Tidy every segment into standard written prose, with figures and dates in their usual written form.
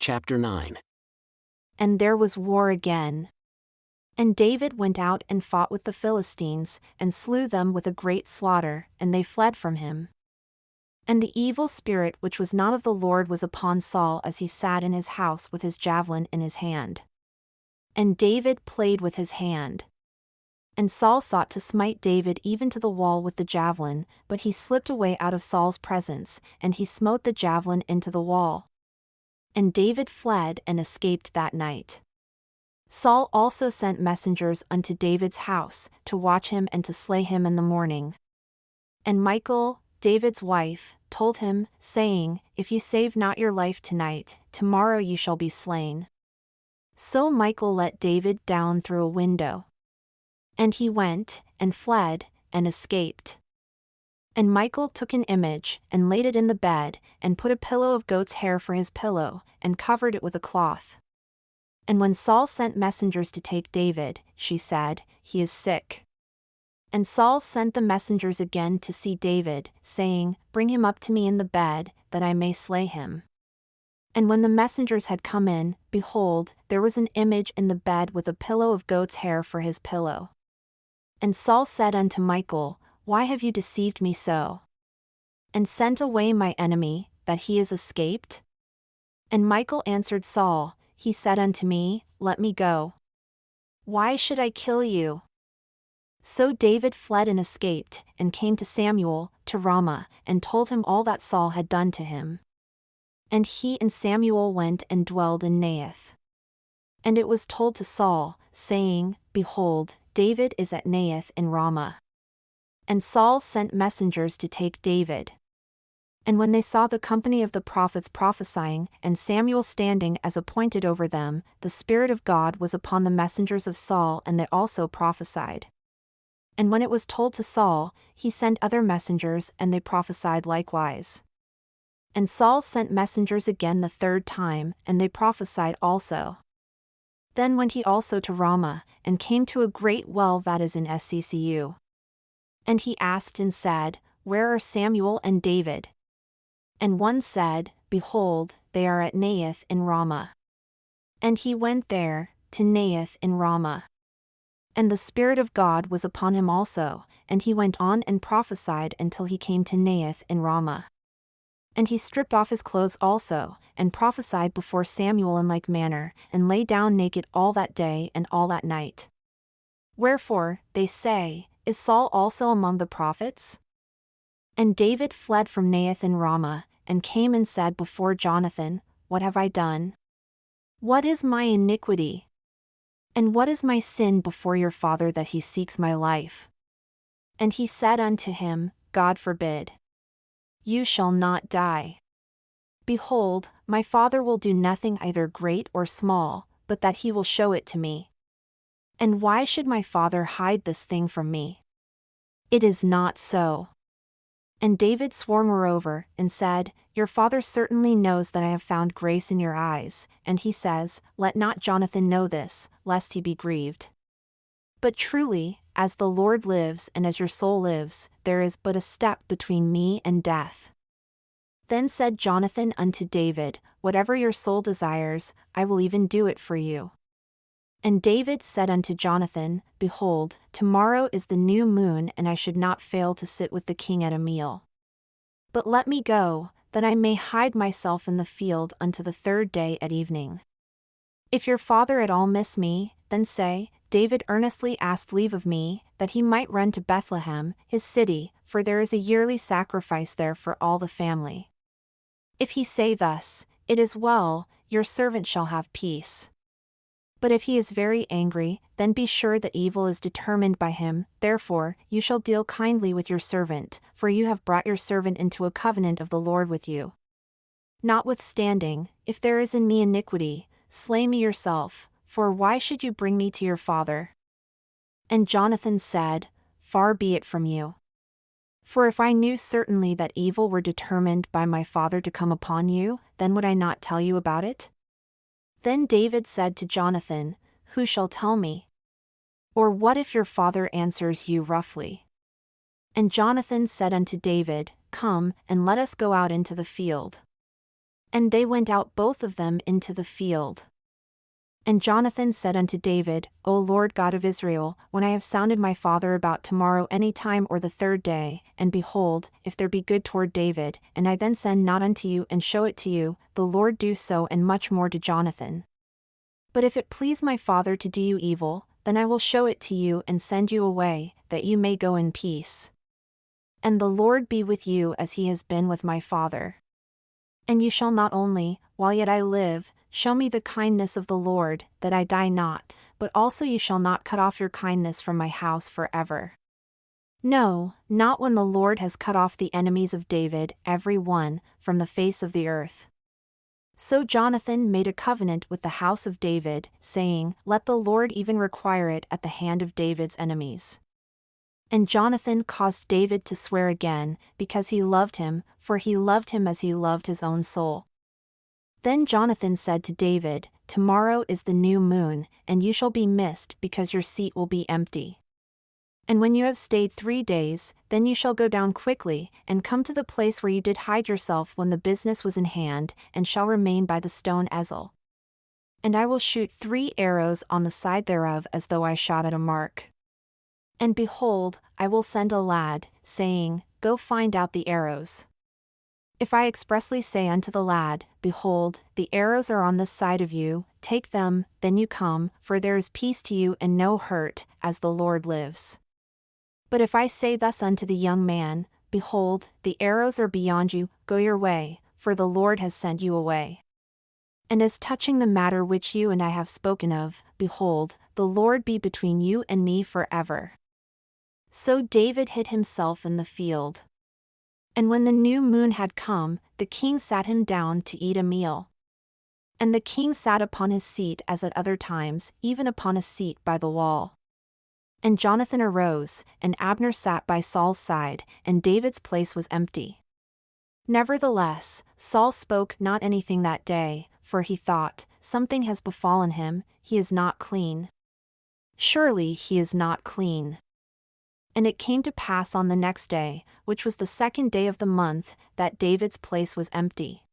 Chapter 9. And there was war again. And David went out and fought with the Philistines, and slew them with a great slaughter, and they fled from him. And the evil spirit which was not of the Lord was upon Saul as he sat in his house with his javelin in his hand. And David played with his hand. And Saul sought to smite David even to the wall with the javelin, but he slipped away out of Saul's presence, and he smote the javelin into the wall. And David fled and escaped that night. Saul also sent messengers unto David's house, to watch him and to slay him in the morning. And Michal, David's wife, told him, saying, If you save not your life tonight, tomorrow you shall be slain. So Michal let David down through a window. And he went, and fled, and escaped. And Michal took an image, and laid it in the bed, and put a pillow of goat's hair for his pillow, and covered it with a cloth. And when Saul sent messengers to take David, she said, He is sick. And Saul sent the messengers again to see David, saying, Bring him up to me in the bed, that I may slay him. And when the messengers had come in, behold, there was an image in the bed with a pillow of goat's hair for his pillow. And Saul said unto Michal, Why have you deceived me so? And sent away my enemy, that he is escaped? And Michal answered Saul, He said unto me, Let me go. Why should I kill you? So David fled and escaped, and came to Samuel, to Ramah, and told him all that Saul had done to him. And he and Samuel went and dwelled in Naioth. And it was told to Saul, saying, Behold, David is at Naioth in Ramah. And Saul sent messengers to take David. And when they saw the company of the prophets prophesying, and Samuel standing as appointed over them, the Spirit of God was upon the messengers of Saul, and they also prophesied. And when it was told to Saul, he sent other messengers, and they prophesied likewise. And Saul sent messengers again the third time, and they prophesied also. Then went he also to Ramah, and came to a great well that is in Sccu. And he asked and said, Where are Samuel and David? And one said, Behold, they are at Naioth in Ramah. And he went there, to Naioth in Ramah. And the Spirit of God was upon him also, and he went on and prophesied until he came to Naioth in Ramah. And he stripped off his clothes also, and prophesied before Samuel in like manner, and lay down naked all that day and all that night. Wherefore, they say, Is Saul also among the prophets? And David fled from Naioth in Ramah, and came and said before Jonathan, What have I done? What is my iniquity? And what is my sin before your father that he seeks my life? And he said unto him, God forbid. You shall not die. Behold, my father will do nothing either great or small, but that he will show it to me. And why should my father hide this thing from me? It is not so. And David swore moreover, and said, Your father certainly knows that I have found grace in your eyes, and he says, Let not Jonathan know this, lest he be grieved. But truly, as the Lord lives and as your soul lives, there is but a step between me and death. Then said Jonathan unto David, Whatever your soul desires, I will even do it for you. And David said unto Jonathan, Behold, tomorrow is the new moon, and I should not fail to sit with the king at a meal. But let me go, that I may hide myself in the field unto the third day at evening. If your father at all miss me, then say, David earnestly asked leave of me, that he might run to Bethlehem, his city, for there is a yearly sacrifice there for all the family. If he say thus, It is well, your servant shall have peace. But if he is very angry, then be sure that evil is determined by him, therefore, you shall deal kindly with your servant, for you have brought your servant into a covenant of the Lord with you. Notwithstanding, if there is in me iniquity, slay me yourself, for why should you bring me to your father? And Jonathan said, Far be it from you. For if I knew certainly that evil were determined by my father to come upon you, then would I not tell you about it? Then David said to Jonathan, Who shall tell me? Or what if your father answers you roughly? And Jonathan said unto David, Come, and let us go out into the field. And they went out both of them into the field. And Jonathan said unto David, O Lord God of Israel, when I have sounded my father about tomorrow any time or the third day, and behold, if there be good toward David, and I then send not unto you and show it to you, the Lord do so and much more to Jonathan. But if it please my father to do you evil, then I will show it to you and send you away, that you may go in peace. And the Lord be with you as he has been with my father. And you shall not only, while yet I live, show me the kindness of the Lord, that I die not, but also you shall not cut off your kindness from my house forever. No, not when the Lord has cut off the enemies of David, every one, from the face of the earth. So Jonathan made a covenant with the house of David, saying, Let the Lord even require it at the hand of David's enemies. And Jonathan caused David to swear again, because he loved him, for he loved him as he loved his own soul. Then Jonathan said to David, Tomorrow is the new moon, and you shall be missed because your seat will be empty. And when you have stayed 3 days, then you shall go down quickly, and come to the place where you did hide yourself when the business was in hand, and shall remain by the stone Ezel. And I will shoot 3 arrows on the side thereof as though I shot at a mark. And behold, I will send a lad, saying, Go find out the arrows. If I expressly say unto the lad, Behold, the arrows are on this side of you, take them, then you come, for there is peace to you and no hurt, as the Lord lives. But if I say thus unto the young man, Behold, the arrows are beyond you, go your way, for the Lord has sent you away. And as touching the matter which you and I have spoken of, behold, the Lord be between you and me forever. So David hid himself in the field. And when the new moon had come, the king sat him down to eat a meal. And the king sat upon his seat as at other times, even upon a seat by the wall. And Jonathan arose, and Abner sat by Saul's side, and David's place was empty. Nevertheless, Saul spoke not anything that day, for he thought, Something has befallen him, he is not clean. Surely he is not clean. And it came to pass on the next day, which was the 2nd day of the month, that David's place was empty.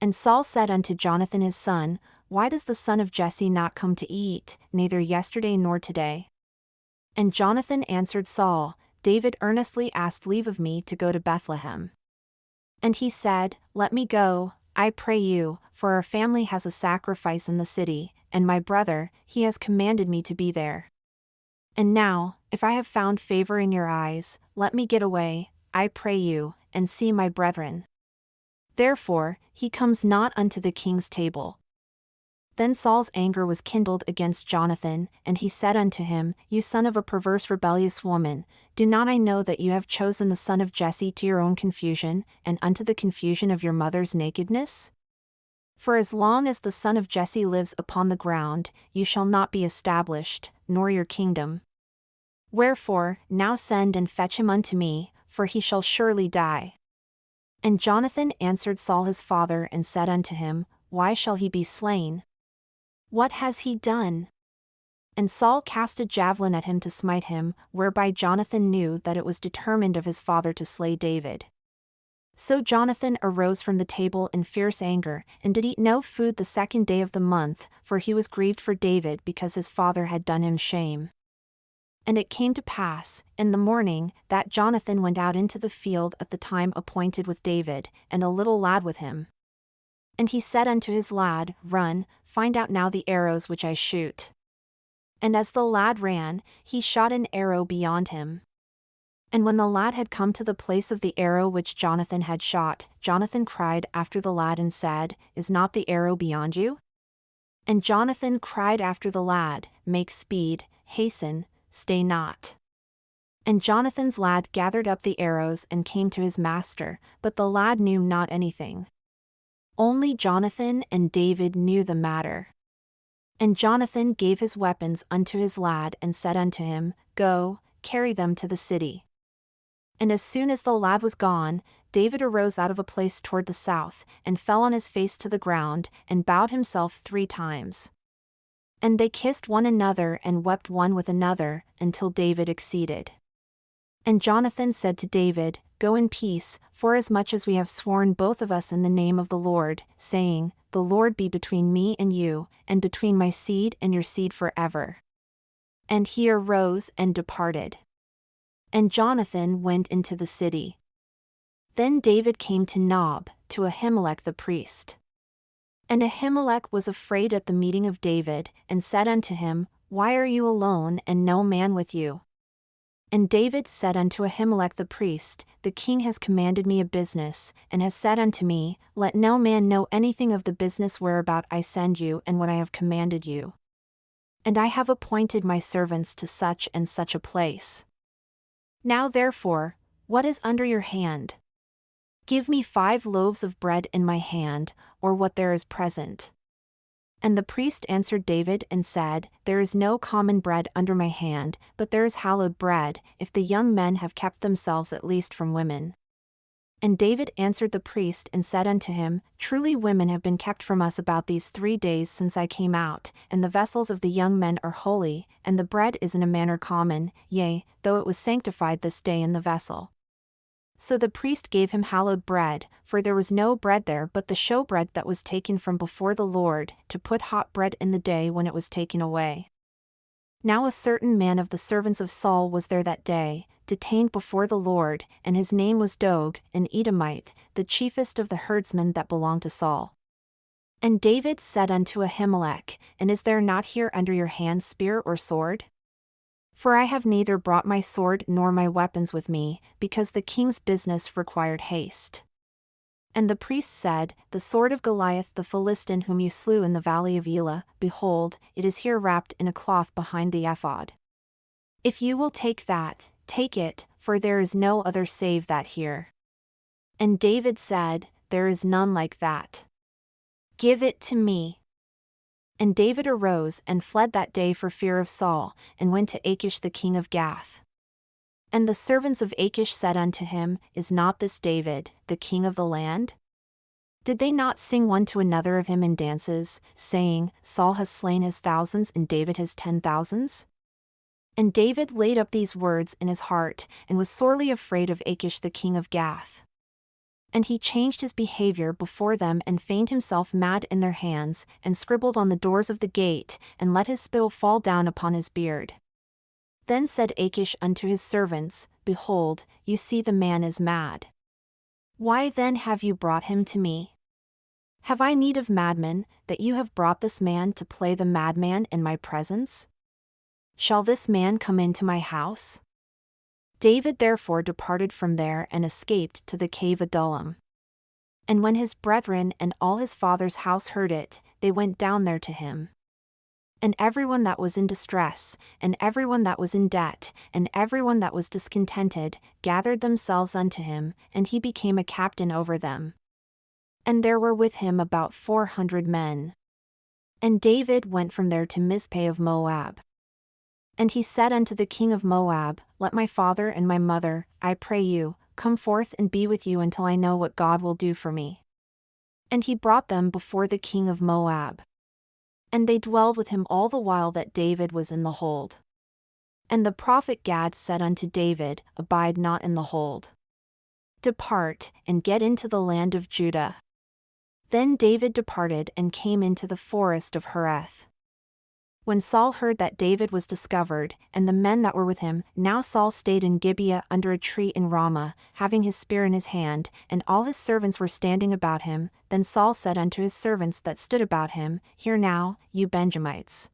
And Saul said unto Jonathan his son, Why does the son of Jesse not come to eat, neither yesterday nor today? And Jonathan answered Saul, David earnestly asked leave of me to go to Bethlehem. And he said, Let me go, I pray you, for our family has a sacrifice in the city, and my brother, he has commanded me to be there. And now, if I have found favor in your eyes, let me get away, I pray you, and see my brethren. Therefore, he comes not unto the king's table. Then Saul's anger was kindled against Jonathan, and he said unto him, You son of a perverse rebellious woman, do not I know that you have chosen the son of Jesse to your own confusion, and unto the confusion of your mother's nakedness? For as long as the son of Jesse lives upon the ground, you shall not be established, nor your kingdom. Wherefore, now send and fetch him unto me, for he shall surely die. And Jonathan answered Saul his father and said unto him, Why shall he be slain? What has he done? And Saul cast a javelin at him to smite him, whereby Jonathan knew that it was determined of his father to slay David. So Jonathan arose from the table in fierce anger, and did eat no food the 2nd day of the month, for he was grieved for David because his father had done him shame. And it came to pass, in the morning, that Jonathan went out into the field at the time appointed with David, and a little lad with him. And he said unto his lad, Run, find out now the arrows which I shoot. And as the lad ran, he shot an arrow beyond him. And when the lad had come to the place of the arrow which Jonathan had shot, Jonathan cried after the lad and said, Is not the arrow beyond you? And Jonathan cried after the lad, Make speed, hasten, stay not. And Jonathan's lad gathered up the arrows and came to his master, but the lad knew not anything. Only Jonathan and David knew the matter. And Jonathan gave his weapons unto his lad and said unto him, Go, carry them to the city. And as soon as the lad was gone, David arose out of a place toward the south, and fell on his face to the ground, and bowed himself 3 times. And they kissed one another and wept one with another, until David exceeded. And Jonathan said to David, Go in peace, forasmuch as we have sworn both of us in the name of the Lord, saying, The Lord be between me and you, and between my seed and your seed forever. And he arose and departed. And Jonathan went into the city. Then David came to Nob, to Ahimelech the priest. And Ahimelech was afraid at the meeting of David, and said unto him, Why are you alone, and no man with you? And David said unto Ahimelech the priest, The king has commanded me a business, and has said unto me, Let no man know anything of the business whereabout I send you and what I have commanded you. And I have appointed my servants to such and such a place. Now therefore, what is under your hand? Give me 5 loaves of bread in my hand, or what there is present. And the priest answered David and said, There is no common bread under my hand, but there is hallowed bread, if the young men have kept themselves at least from women. And David answered the priest and said unto him, Truly women have been kept from us about these 3 days since I came out, and the vessels of the young men are holy, and the bread is in a manner common, yea, though it was sanctified this day in the vessel. So the priest gave him hallowed bread, for there was no bread there but the showbread that was taken from before the Lord, to put hot bread in the day when it was taken away. Now a certain man of the servants of Saul was there that day, detained before the Lord, and his name was Doeg, an Edomite, the chiefest of the herdsmen that belonged to Saul. And David said unto Ahimelech, And is there not here under your hand spear or sword? For I have neither brought my sword nor my weapons with me, because the king's business required haste. And the priest said, The sword of Goliath the Philistine whom you slew in the valley of Elah, behold, it is here wrapped in a cloth behind the ephod. If you will take that, take it, for there is no other save that here. And David said, There is none like that. Give it to me. And David arose and fled that day for fear of Saul, and went to Achish the king of Gath. And the servants of Achish said unto him, Is not this David, the king of the land? Did they not sing one to another of him in dances, saying, Saul has slain his thousands and David his 10,000s? And David laid up these words in his heart, and was sorely afraid of Achish the king of Gath. And he changed his behavior before them and feigned himself mad in their hands, and scribbled on the doors of the gate, and let his spittle fall down upon his beard. Then said Achish unto his servants, Behold, you see the man is mad. Why then have you brought him to me? Have I need of madmen, that you have brought this man to play the madman in my presence? Shall this man come into my house? David therefore departed from there and escaped to the cave Adullam. And when his brethren and all his father's house heard it, they went down there to him. And everyone that was in distress, and everyone that was in debt, and everyone that was discontented, gathered themselves unto him, and he became a captain over them. And there were with him about 400 men. And David went from there to Mizpeh of Moab. And he said unto the king of Moab, Let my father and my mother, I pray you, come forth and be with you until I know what God will do for me. And he brought them before the king of Moab. And they dwelled with him all the while that David was in the hold. And the prophet Gad said unto David, Abide not in the hold. Depart, and get into the land of Judah. Then David departed and came into the forest of Hereth. When Saul heard that David was discovered, and the men that were with him, now Saul stayed in Gibeah under a tree in Ramah, having his spear in his hand, and all his servants were standing about him. Then Saul said unto his servants that stood about him, Hear now, you Benjamites.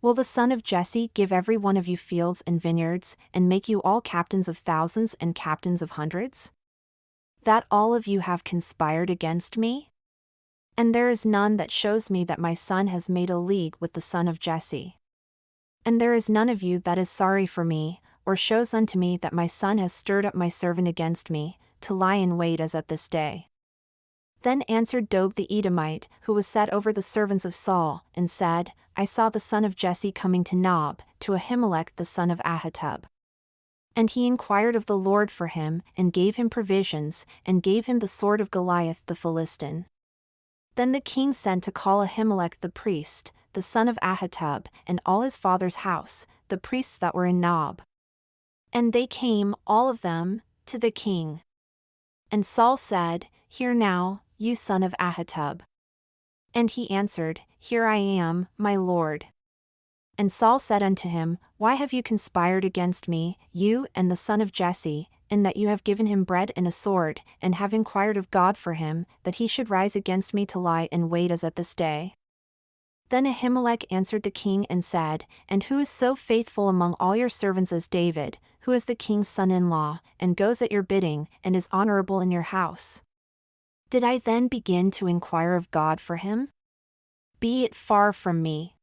Will the son of Jesse give every one of you fields and vineyards, and make you all captains of thousands and captains of hundreds? That all of you have conspired against me? And there is none that shows me that my son has made a league with the son of Jesse. And there is none of you that is sorry for me, or shows unto me that my son has stirred up my servant against me, to lie in wait as at this day. Then answered Doeg the Edomite, who was set over the servants of Saul, and said, I saw the son of Jesse coming to Nob, to Ahimelech the son of Ahitub. And he inquired of the Lord for him, and gave him provisions, and gave him the sword of Goliath the Philistine. Then the king sent to call Ahimelech the priest, the son of Ahitub, and all his father's house, the priests that were in Nob. And they came, all of them, to the king. And Saul said, Hear now, you son of Ahitub. And he answered, Here I am, my lord. And Saul said unto him, Why have you conspired against me, you and the son of Jesse, in that you have given him bread and a sword, and have inquired of God for him, that he should rise against me to lie in wait as at this day? Then Ahimelech answered the king and said, And who is so faithful among all your servants as David, who is the king's son-in-law, and goes at your bidding, and is honorable in your house? Did I then begin to inquire of God for him? Be it far from me.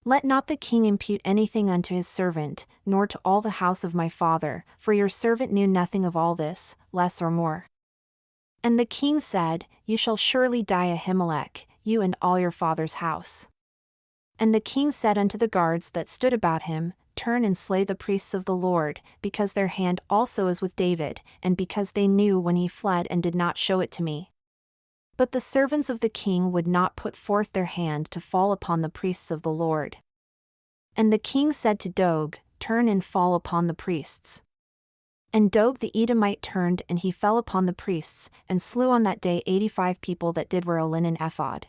Let not the king impute anything unto his servant, nor to all the house of my father, for your servant knew nothing of all this, less or more. And the king said, You shall surely die, Ahimelech, you and all your father's house. And the king said unto the guards that stood about him, Turn and slay the priests of the Lord, because their hand also is with David, and because they knew when he fled and did not show it to me. But the servants of the king would not put forth their hand to fall upon the priests of the Lord. And the king said to Doeg, Turn and fall upon the priests. And Doeg the Edomite turned, and he fell upon the priests, and slew on that day 85 people that did wear a linen ephod.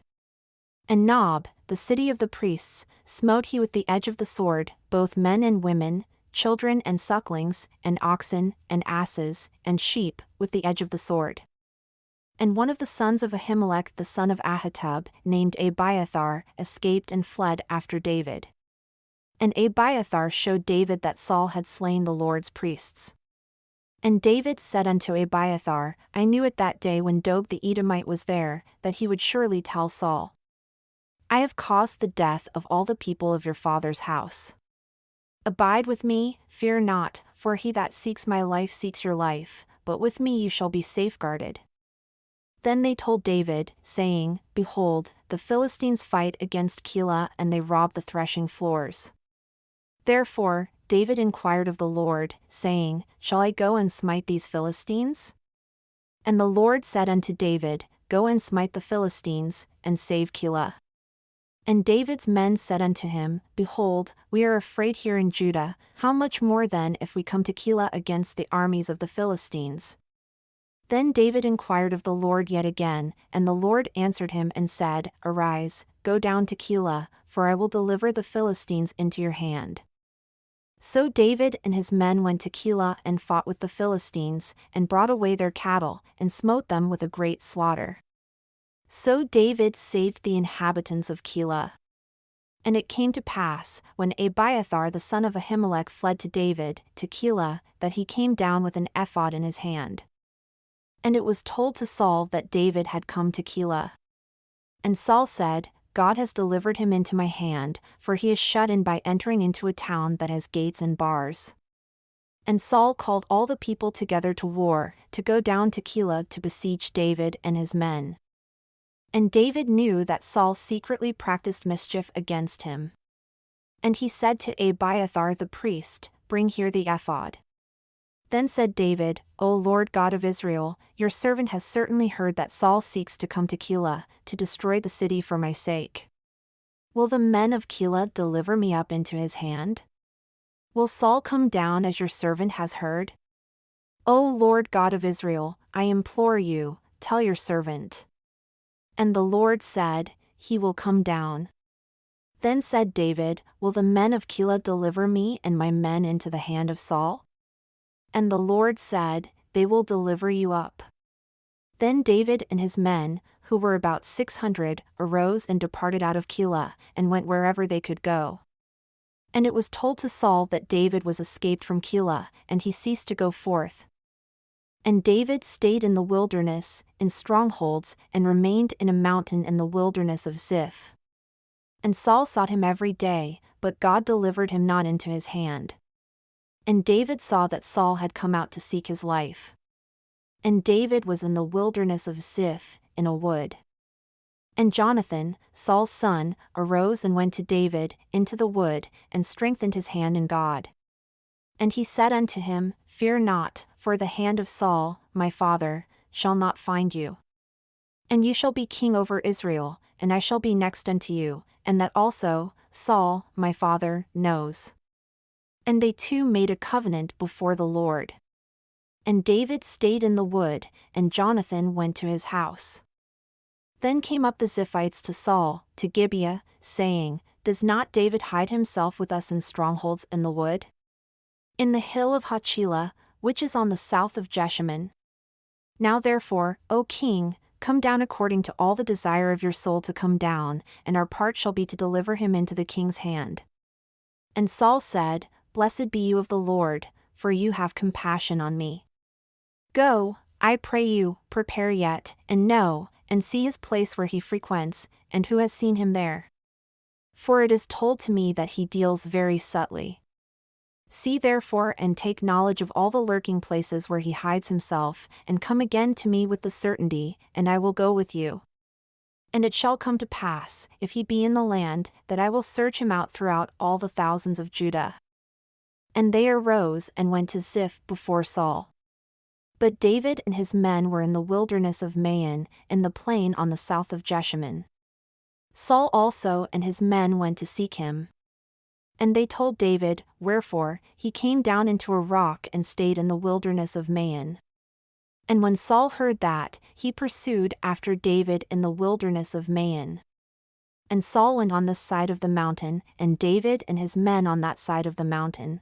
And Nob, the city of the priests, smote he with the edge of the sword, both men and women, children and sucklings, and oxen, and asses, and sheep, with the edge of the sword. And one of the sons of Ahimelech the son of Ahitub, named Abiathar, escaped and fled after David. And Abiathar showed David that Saul had slain the Lord's priests. And David said unto Abiathar, I knew it that day when Doeg the Edomite was there, that he would surely tell Saul. I have caused the death of all the people of your father's house. Abide with me, fear not, for he that seeks my life seeks your life, but with me you shall be safeguarded. Then they told David, saying, Behold, the Philistines fight against Keilah, and they rob the threshing floors. Therefore David inquired of the Lord, saying, Shall I go and smite these Philistines? And the Lord said unto David, Go and smite the Philistines, and save Keilah. And David's men said unto him, Behold, we are afraid here in Judah, how much more then if we come to Keilah against the armies of the Philistines? Then David inquired of the Lord yet again, and the Lord answered him and said, Arise, go down to Keilah, for I will deliver the Philistines into your hand. So David and his men went to Keilah and fought with the Philistines, and brought away their cattle, and smote them with a great slaughter. So David saved the inhabitants of Keilah. And it came to pass, when Abiathar the son of Ahimelech fled to David, to Keilah, that he came down with an ephod in his hand. And it was told to Saul that David had come to Keilah. And Saul said, God has delivered him into my hand, for he is shut in by entering into a town that has gates and bars. And Saul called all the people together to war, to go down to Keilah to besiege David and his men. And David knew that Saul secretly practiced mischief against him. And he said to Abiathar the priest, Bring here the ephod. Then said David, O Lord God of Israel, your servant has certainly heard that Saul seeks to come to Keilah, to destroy the city for my sake. Will the men of Keilah deliver me up into his hand? Will Saul come down as your servant has heard? O Lord God of Israel, I implore you, tell your servant. And the Lord said, He will come down. Then said David, Will the men of Keilah deliver me and my men into the hand of Saul? And the Lord said, They will deliver you up. Then David and his men, who were about 600, arose and departed out of Keilah, and went wherever they could go. And it was told to Saul that David was escaped from Keilah, and he ceased to go forth. And David stayed in the wilderness, in strongholds, and remained in a mountain in the wilderness of Ziph. And Saul sought him every day, but God delivered him not into his hand. And David saw that Saul had come out to seek his life. And David was in the wilderness of Ziph, in a wood. And Jonathan, Saul's son, arose and went to David, into the wood, and strengthened his hand in God. And he said unto him, Fear not, for the hand of Saul, my father, shall not find you. And you shall be king over Israel, and I shall be next unto you, and that also, Saul, my father, knows. And they two made a covenant before the Lord. And David stayed in the wood, and Jonathan went to his house. Then came up the Ziphites to Saul, to Gibeah, saying, Does not David hide himself with us in strongholds in the wood? In the hill of Hachilah, which is on the south of Jeshimon. Now therefore, O king, come down according to all the desire of your soul to come down, and our part shall be to deliver him into the king's hand. And Saul said, Blessed be you of the Lord, for you have compassion on me. Go, I pray you, prepare yet, and know, and see his place where he frequents, and who has seen him there. For it is told to me that he deals very subtly. See therefore and take knowledge of all the lurking places where he hides himself, and come again to me with the certainty, and I will go with you. And it shall come to pass, if he be in the land, that I will search him out throughout all the thousands of Judah. And they arose and went to Ziph before Saul. But David and his men were in the wilderness of Maon, in the plain on the south of Jeshimon. Saul also and his men went to seek him. And they told David, wherefore, he came down into a rock and stayed in the wilderness of Maon. And when Saul heard that, he pursued after David in the wilderness of Maon. And Saul went on this side of the mountain, and David and his men on that side of the mountain.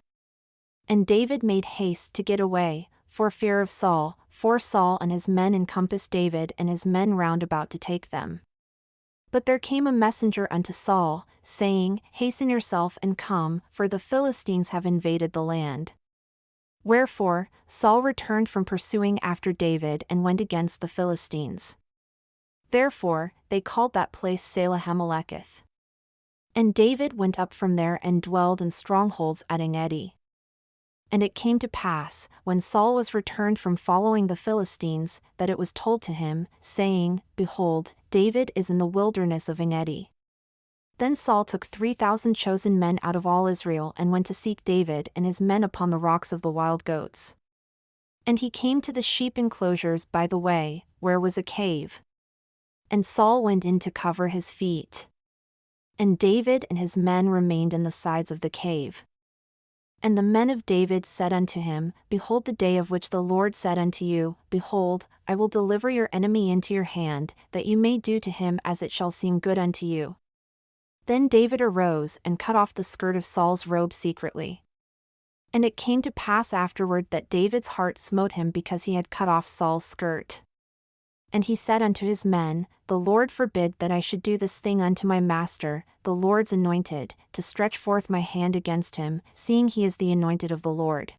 And David made haste to get away, for fear of Saul, for Saul and his men encompassed David and his men round about to take them. But there came a messenger unto Saul, saying, Hasten yourself and come, for the Philistines have invaded the land. Wherefore, Saul returned from pursuing after David and went against the Philistines. Therefore, they called that place Selah-Hameleketh. And David went up from there and dwelled in strongholds at En-gedi. And it came to pass, when Saul was returned from following the Philistines, that it was told to him, saying, Behold, David is in the wilderness of En-gedi. Then Saul took 3,000 chosen men out of all Israel and went to seek David and his men upon the rocks of the wild goats. And he came to the sheep enclosures by the way, where was a cave. And Saul went in to cover his feet. And David and his men remained in the sides of the cave. And the men of David said unto him, Behold, the day of which the Lord said unto you, Behold, I will deliver your enemy into your hand, that you may do to him as it shall seem good unto you. Then David arose and cut off the skirt of Saul's robe secretly. And it came to pass afterward that David's heart smote him because he had cut off Saul's skirt. And he said unto his men, The Lord forbid that I should do this thing unto my master, the Lord's anointed, to stretch forth my hand against him, seeing he is the anointed of the Lord.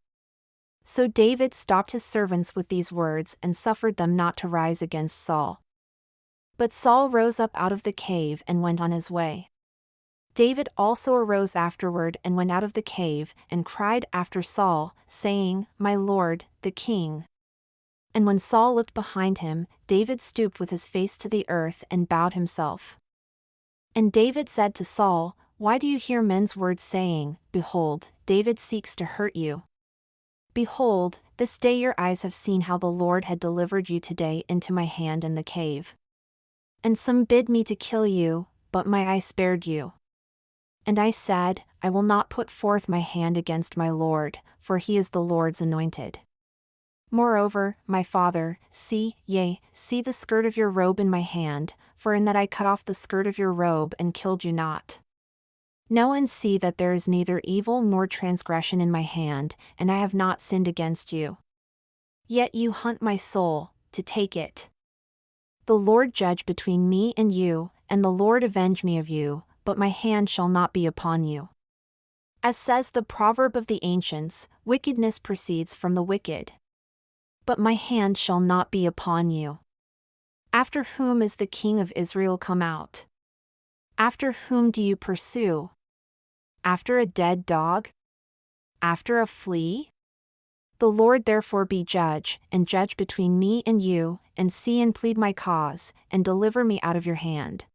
So David stopped his servants with these words and suffered them not to rise against Saul. But Saul rose up out of the cave and went on his way. David also arose afterward and went out of the cave, and cried after Saul, saying, My lord, the king. And when Saul looked behind him, David stooped with his face to the earth and bowed himself. And David said to Saul, Why do you hear men's words saying, Behold, David seeks to hurt you? Behold, this day your eyes have seen how the Lord had delivered you today into my hand in the cave. And some bid me to kill you, but my eye spared you. And I said, I will not put forth my hand against my Lord, for he is the Lord's anointed. Moreover, my father, see the skirt of your robe in my hand, for in that I cut off the skirt of your robe and killed you not. Know and see that there is neither evil nor transgression in my hand, and I have not sinned against you. Yet you hunt my soul, to take it. The Lord judge between me and you, and the Lord avenge me of you, but my hand shall not be upon you. As says the proverb of the ancients, wickedness proceeds from the wicked. But my hand shall not be upon you. After whom is the king of Israel come out? After whom do you pursue? After a dead dog? After a flea? The Lord therefore be judge, and judge between me and you, and see and plead my cause, and deliver me out of your hand.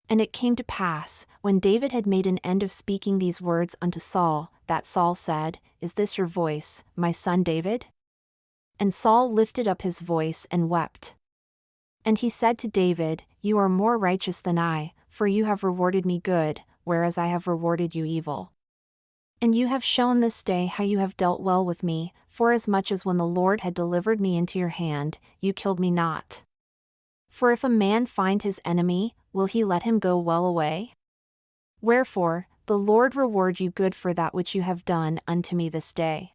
And it came to pass, when David had made an end of speaking these words unto Saul, that Saul said, Is this your voice, my son David? And Saul lifted up his voice and wept. And he said to David, You are more righteous than I, for you have rewarded me good, whereas I have rewarded you evil. And you have shown this day how you have dealt well with me, forasmuch as when the Lord had delivered me into your hand, you killed me not. For if a man find his enemy, will he let him go well away? Wherefore, the Lord reward you good for that which you have done unto me this day.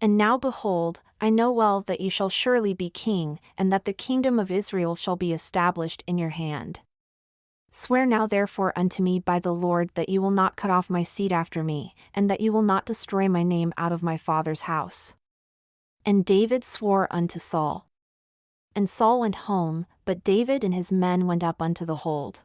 And now behold, I know well that you shall surely be king, and that the kingdom of Israel shall be established in your hand. Swear now therefore unto me by the Lord that you will not cut off my seed after me, and that you will not destroy my name out of my father's house. And David swore unto Saul. And Saul went home, but David and his men went up unto the hold.